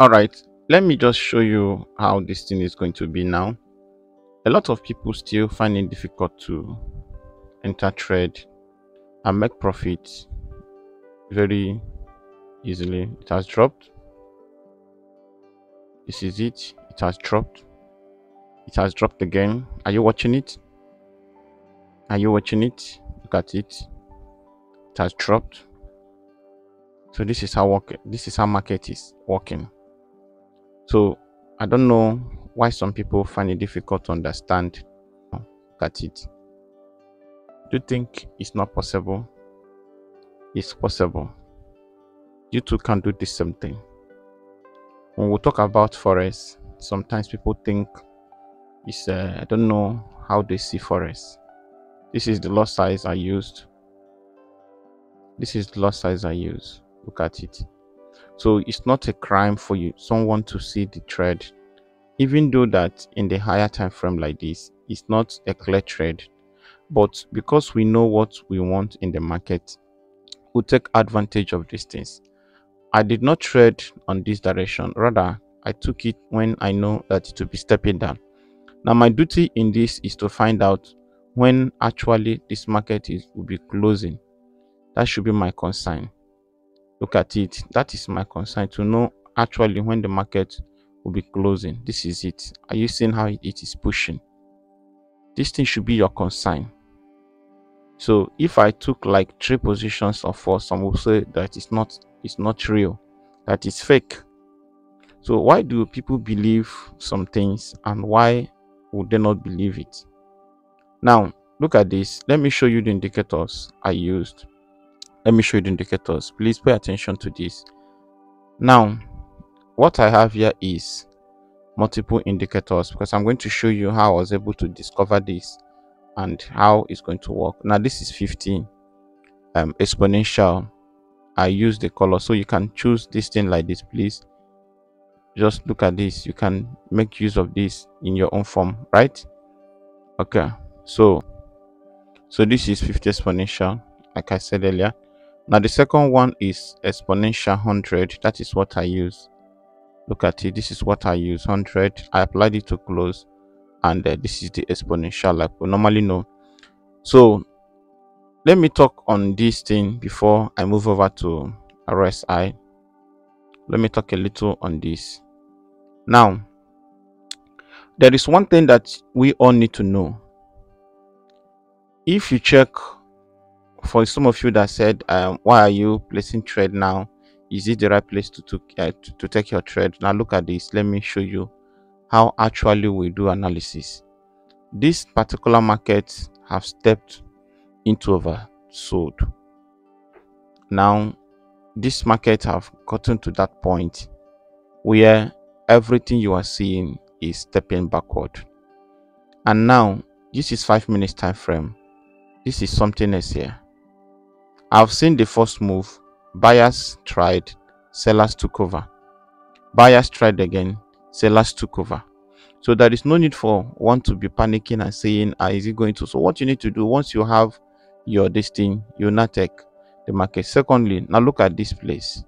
All right, let me just show you how this thing is going to be now. A lot of people still find it difficult to enter trade and make profit very easily. It has dropped. This is it. It has dropped. It has dropped again. Are you watching it? Are you watching it? Look at it. It has dropped. So this is how market is working. So I don't know why some people find it difficult to understand. Look at it. Do you think it's not possible? It's possible. You too can do the same thing. When we talk about forex, sometimes people think it's I don't know how they see forex. This is the lot size I used. This is the lot size I use. Look at it. So it's not a crime for someone to see the trade, even though that in the higher time frame like this, it's not a clear trade. But because we know what we want in the market, we'll take advantage of these things. I did not trade on this direction. Rather, I took it when I know that it will be stepping down. Now, my duty in this is to find out when actually this market will be closing. That should be my concern. Look at it. That is my concern, to know actually when the market will be closing. This is it. Are you seeing how it is pushing? This thing should be your concern. So if I took like 3 positions or 4, some will say that it's not real, that is fake. So why do people believe some things, and why would they not believe it? Now look at this. Let me show you the indicators I used. Let me show you the indicators. Please pay attention to this. Now what I have here is multiple indicators, because I'm going to show you how I was able to discover this and how it's going to work. Now this is 15 exponential. I use the color, so you can choose this thing like this. Please just look at this. You can make use of this in your own form, right? Okay, so this is 50 exponential, like I said earlier. Now the second one is exponential 100. That is what I use. Look at it. This is what I use, 100. I applied it to close, and this is the exponential like we normally know. So let me talk on this thing before I move over to RSI. Let me talk a little on this. Now there is one thing that we all need to know. If you check, for some of you that said why are you placing trade now, is it the right place to take your trade? Now look at this. Let me show you how actually we do analysis. This particular market have stepped into oversold. Now this market have gotten to that point where everything you are seeing is stepping backward, and now this is 5 minutes time frame. This is something else here. I've seen the first move. Buyers tried, sellers took over. Buyers tried again, sellers took over. So there is no need for one to be panicking and saying, is it going to? So what you need to do, once you have your this thing, you not take the market. Secondly, now look at this place.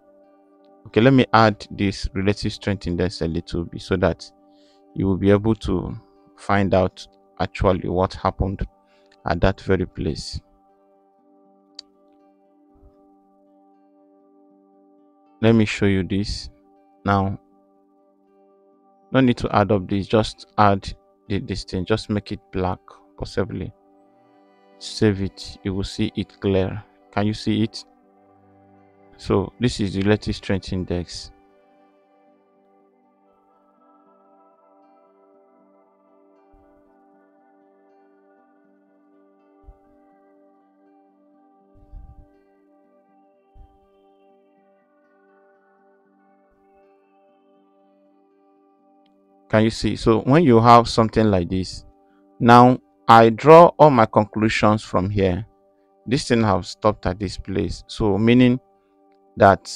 Okay, let me add this relative strength index a little bit so that you will be able to find out actually what happened at that very place. Let me show you this. Now no need to add up this, just add this thing, just make it black possibly. Save it, you will see it clear. Can you see it? So this is the relative strength index. Can you see? So when you have something like this, now I draw all my conclusions from here. This thing have stopped at this place, so meaning that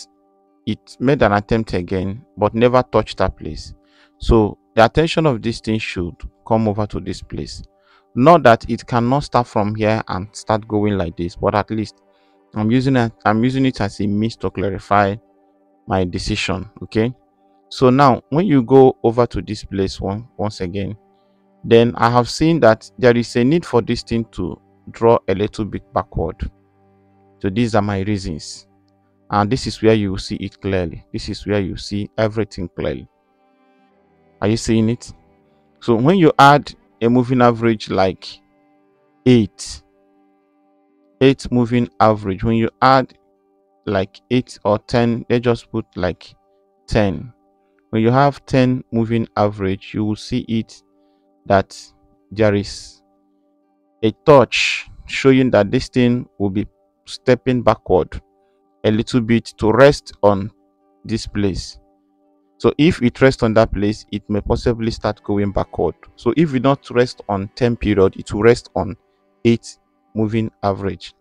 it made an attempt again but never touched that place. So the attention of this thing should come over to this place. Not that it cannot start from here and start going like this, but at least I'm using it as a means to clarify my decision. Okay, So now when you go over to this place once again, then I have seen that there is a need for this thing to draw a little bit backward. So these are my reasons, and this is where you will see it clearly. This is where you see everything clearly. Are you seeing it? So when you add a moving average like 8 moving average, when you add like 8 or 10, they just put like 10. When you have 10 moving average, you will see it that there is a touch showing that this thing will be stepping backward a little bit to rest on this place. So if it rests on that place, it may possibly start going backward. So if we not rest on 10 period, it will rest on 8 moving average.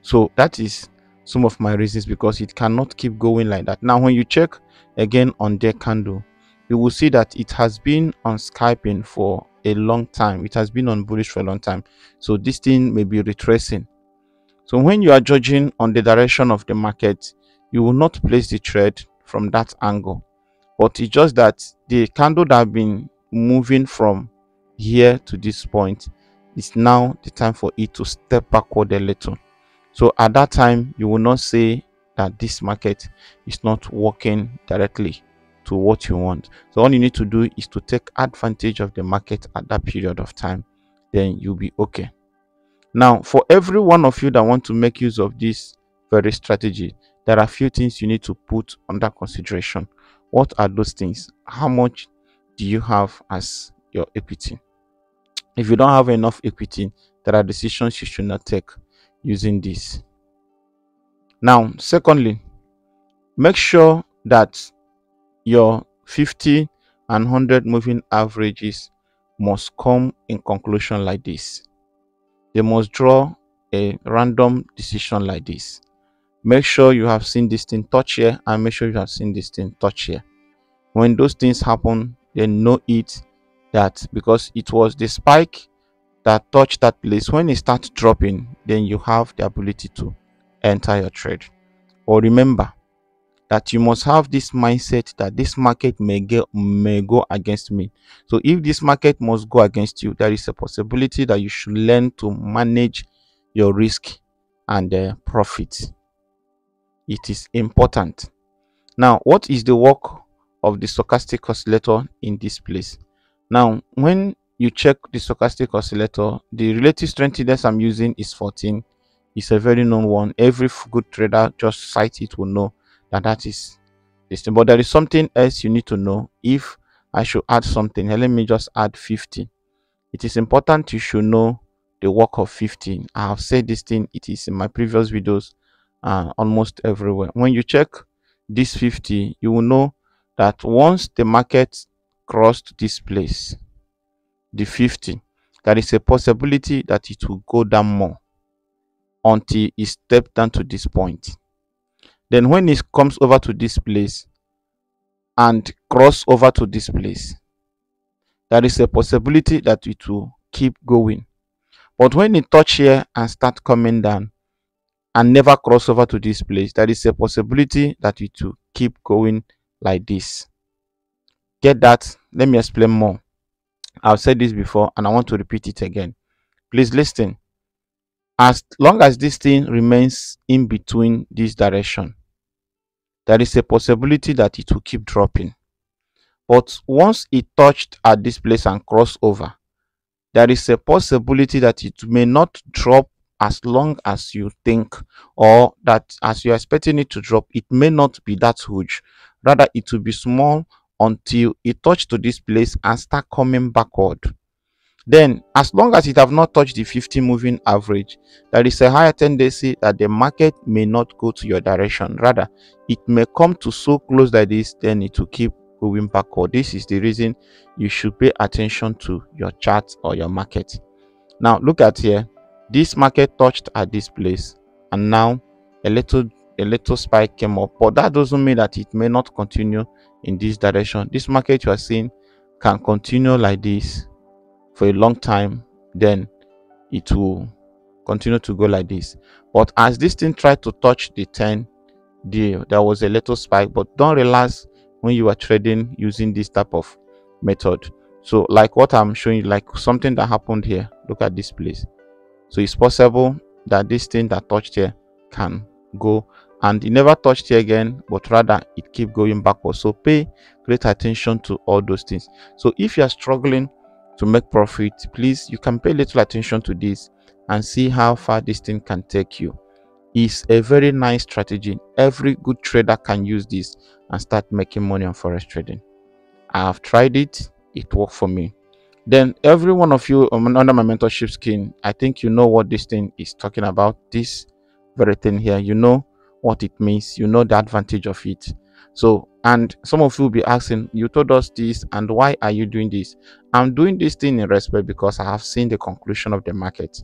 So that is some of my reasons, because it cannot keep going like that. Now when you check again on their candle, you will see that it has been on scalping for a long time. It has been on bullish for a long time. So this thing may be retracing. So when you are judging on the direction of the market, you will not place the trade from that angle, but it's just that the candle that have been moving from here to this point, is now the time for it to step backward a little. So at that time, you will not say that this market is not working directly to what you want. So all you need to do is to take advantage of the market at that period of time, then you'll be okay. Now, for every one of you that want to make use of this very strategy, there are a few things you need to put under consideration. What are those things? How much do you have as your equity? If you don't have enough equity, there are decisions you should not take using this. Now, secondly, make sure that your 50 and 100 moving averages must come in conclusion like this. They must draw a random decision like this. Make sure you have seen this thing touch here, and make sure you have seen this thing touch here. When those things happen, then know it that because it was the spike that touched that place, when it starts dropping, then you have the ability to enter your trade. Or remember that you must have this mindset that this market may go against me. So if this market must go against you, there is a possibility that you should learn to manage your risk and profit. It is important. Now, what is the work of the stochastic oscillator in this place? Now, when you check the stochastic oscillator, the relative strength index I'm using is 14. It's a very known one. Every good trader just sight it will know that that is this thing. But there is something else you need to know. If I should add something, let me just add 50. It is important you should know the work of 15. I have said this thing, it is in my previous videos, almost everywhere. When you check this 50, you will know that once the market crossed this place, the 50, there is a possibility that it will go down more until it steps down to this point. Then when it comes over to this place and cross over to this place, there is a possibility that it will keep going. But when it touch here and start coming down and never cross over to this place, there is a possibility that it will keep going like this. Get that? Let me explain more. I've said this before and I want to repeat it again. Please listen. As long as this thing remains in between this direction, there is a possibility that it will keep dropping. But once it touched at this place and cross over, there is a possibility that it may not drop as long as you think, or that as you're expecting it to drop, it may not be that huge. Rather, it will be small until it touches to this place and start coming backward. Then, as long as it have not touched the 50 moving average, there is a higher tendency that the market may not go to your direction. Rather, it may come to so close like this, then it will keep going backward. This is the reason you should pay attention to your chart or your market. Now, look at here. This market touched at this place, and now a little spike came up, but that doesn't mean that it may not continue in this direction. This market you are seeing can continue like this for a long time, then it will continue to go like this. But as this thing tried to touch the 10, there was a little spike, but don't relax when you are trading using this type of method. So like what I'm showing you, like something that happened here, look at this place. So it's possible that this thing that touched here can go, and it never touched here again, but rather it keep going backwards. So pay great attention to all those things. So if you are struggling to make profit, please, you can pay little attention to this and see how far this thing can take you. It's a very nice strategy. Every good trader can use this and start making money on forex trading. I have tried it, it worked for me. Then every one of you under my mentorship scheme, I think you know what this thing is talking about. This very thing here, you know what it means, you know the advantage of it. So, and some of you will be asking, you told us this, and why are you doing this? I'm doing this thing in respect because I have seen the conclusion of the market.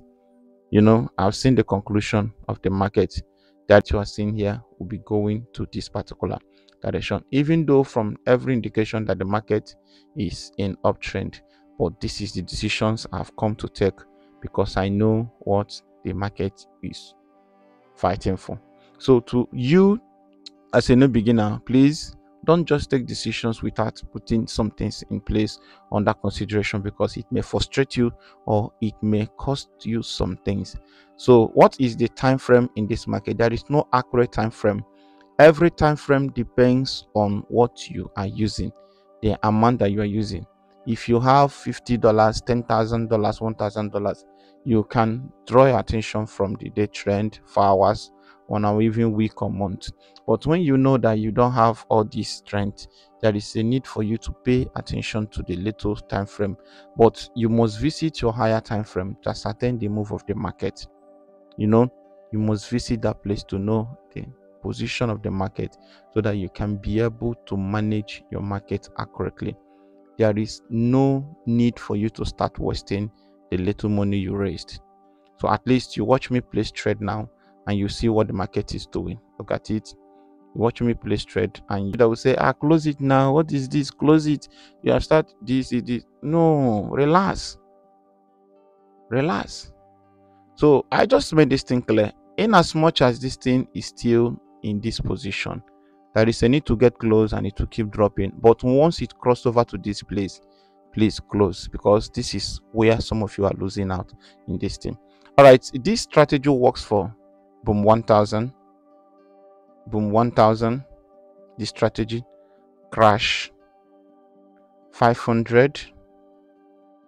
I've seen the conclusion of the market that you are seeing here will be going to this particular direction, even though from every indication that the market is in uptrend. But this is the decisions I've come to take because I know what the market is fighting for. So to you as a new beginner, please don't just take decisions without putting some things in place under consideration, because it may frustrate you or it may cost you some things. So what is the time frame in this market? There is no accurate time frame. Every time frame depends on what you are using, the amount that you are using. If you have $50, $10,000, $1,000, you can draw your attention from the day trend, 4 hours, 1 hour, even week or month. But when you know that you don't have all this strength, there is a need for you to pay attention to the little time frame. But you must visit your higher time frame to ascertain the move of the market. You must visit that place to know the position of the market so that you can be able to manage your market accurately. There is no need for you to start wasting the little money you raised. So at least you watch me place trade now and you see what the market is doing. Look at it. You watch me place trade and you will say, close it now. What is this? Close it. You have started this. No, relax. Relax. So I just made this thing clear. In as much as this thing is still in this position, there is a need to get close and it will keep dropping. But once it crossed over to this place, please close, because this is where some of you are losing out in this thing. All right, this strategy works for boom 1000, boom 1000. This strategy crash 500.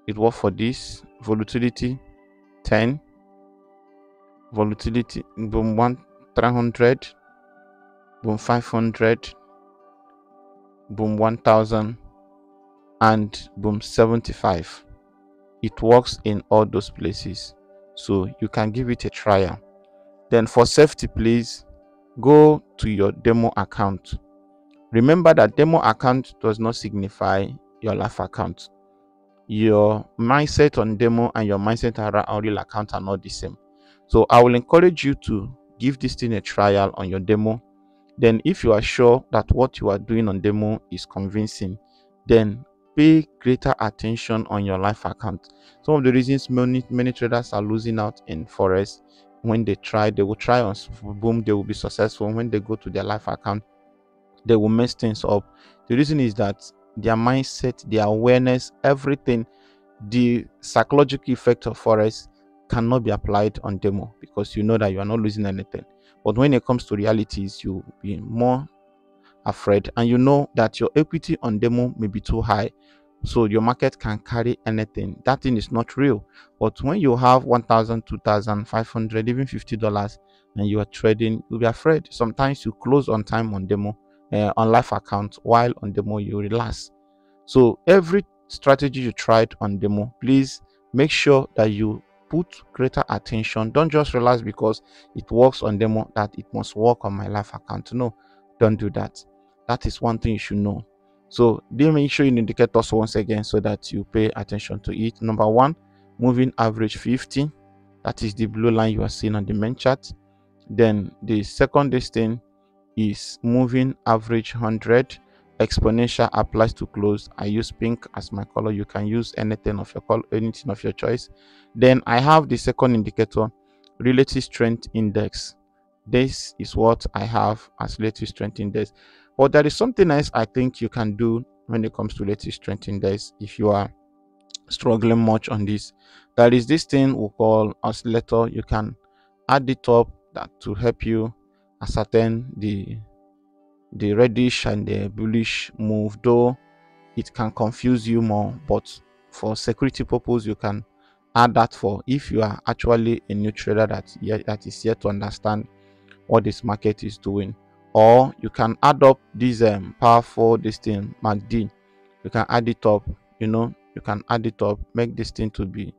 It worked for this volatility 10. Volatility boom 300, boom 500, boom 1000, and boom 75. It works in all those places, so you can give it a trial. Then for safety, please go to your demo account. Remember that demo account does not signify your live account. Your mindset on demo and your mindset on real account are not the same. So I will encourage you to give this thing a trial on your demo. Then if you are sure that what you are doing on demo is convincing, then pay greater attention on your live account. Some of the reasons many traders are losing out in forex, when they will try on boom, they will be successful. When they go to their live account, they will mess things up. The reason is that their mindset, their awareness, everything, the psychological effect of forex cannot be applied on demo, because you know that you are not losing anything. But when it comes to realities, you'll be more afraid, and you know that your equity on demo may be too high, so your market can carry anything. That thing is not real. But when you have 1000, 2000, 500, even $50, and you are trading, you'll be afraid. Sometimes you close on time on demo, on live account, while on demo you relax. So every strategy you tried on demo, please make sure that you put greater attention. Don't just relax because it works on demo that it must work on my live account. No, don't do that. That is one thing you should know. So let me show you the indicators once again so that you pay attention to it. Number one, moving average 50. That is the blue line you are seeing on the main chart. Then the second thing is moving average 100. Exponential applies to close. I use pink as my color. You can use anything of your color, anything of your choice. Then I have the second indicator, relative strength index. This is what I have as relative strength index. But there is something else I think you can do when it comes to latest trend index if you are struggling much on this. There is this thing we call oscillator. You can add it up that to help you ascertain the reddish and the bullish move, though it can confuse you more, but for security purpose you can add that for if you are actually a new trader that is yet to understand what this market is doing. Or you can add up this powerful this thing MACD. You can add it up, you can add it up, make this thing to be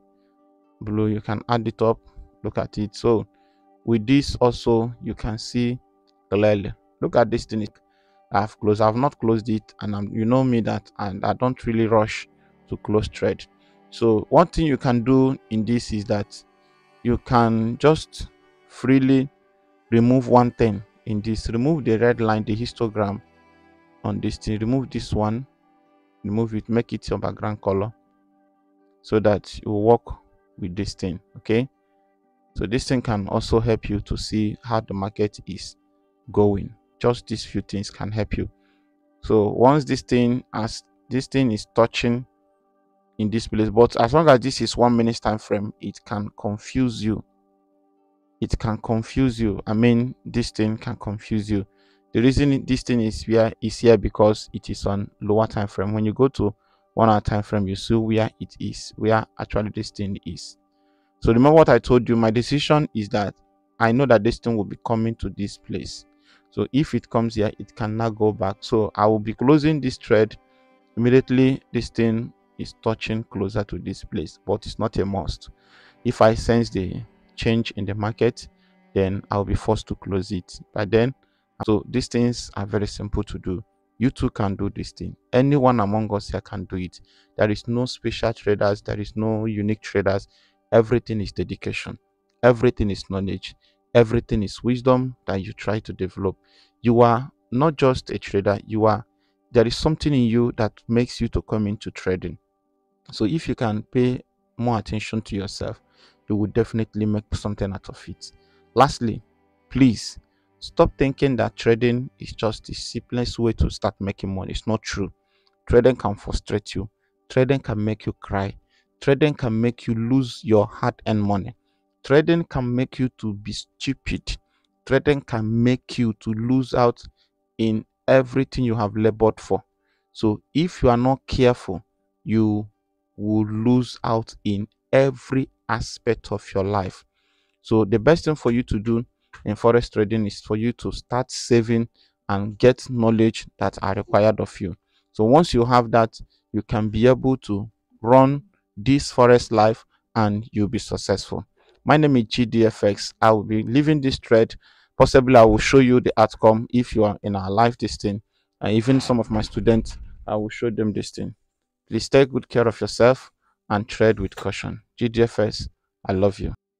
blue. You can add it up, look at it. So with this also you can see clearly. Look at this thing. I've not closed it, and you know me that, and I don't really rush to close trade. So one thing you can do in this is that you can just freely remove one thing in this. Remove the red line, the histogram on this thing. Remove this one, remove it, make it your background color so that you will work with this thing. Okay, so this thing can also help you to see how the market is going. Just these few things can help you. So once this thing is touching in this place, but as long as this is 1 minute time frame, it can confuse you. It can confuse you. I mean, this thing can confuse you. The reason this thing is here because it is on lower time frame. When you go to 1 hour time frame, you see where it is, where actually this thing is. So remember what I told you. My decision is that I know that this thing will be coming to this place. So if it comes here, it cannot go back. So I will be closing this trade immediately this thing is touching closer to this place, but it's not a must. If I sense the change in the market, then I'll be forced to close it. But then, so these things are very simple to do. You too can do this thing. Anyone among us here can do it. There is no special traders, there is no unique traders. Everything is dedication, everything is knowledge, everything is wisdom that you try to develop. You are not just a trader, there is something in you that makes you to come into trading. So if you can pay more attention to yourself, you will definitely make something out of it. Lastly, please stop thinking that trading is just the simplest way to start making money. It's not true. Trading can frustrate you. Trading can make you cry. Trading can make you lose your hard-earned money. Trading can make you to be stupid. Trading can make you to lose out in everything you have labored for. So if you are not careful, you will lose out in every aspect of your life. So the best thing for you to do in forex trading is for you to start saving and get knowledge that are required of you. So once you have that, you can be able to run this forex life and you'll be successful. My name is GDFX. I will be leaving this trade. Possibly I will show you the outcome if you are in our live this thing. And even some of my students, I will show them this thing. Please take good care of yourself and trade with caution. GDFS, I love you.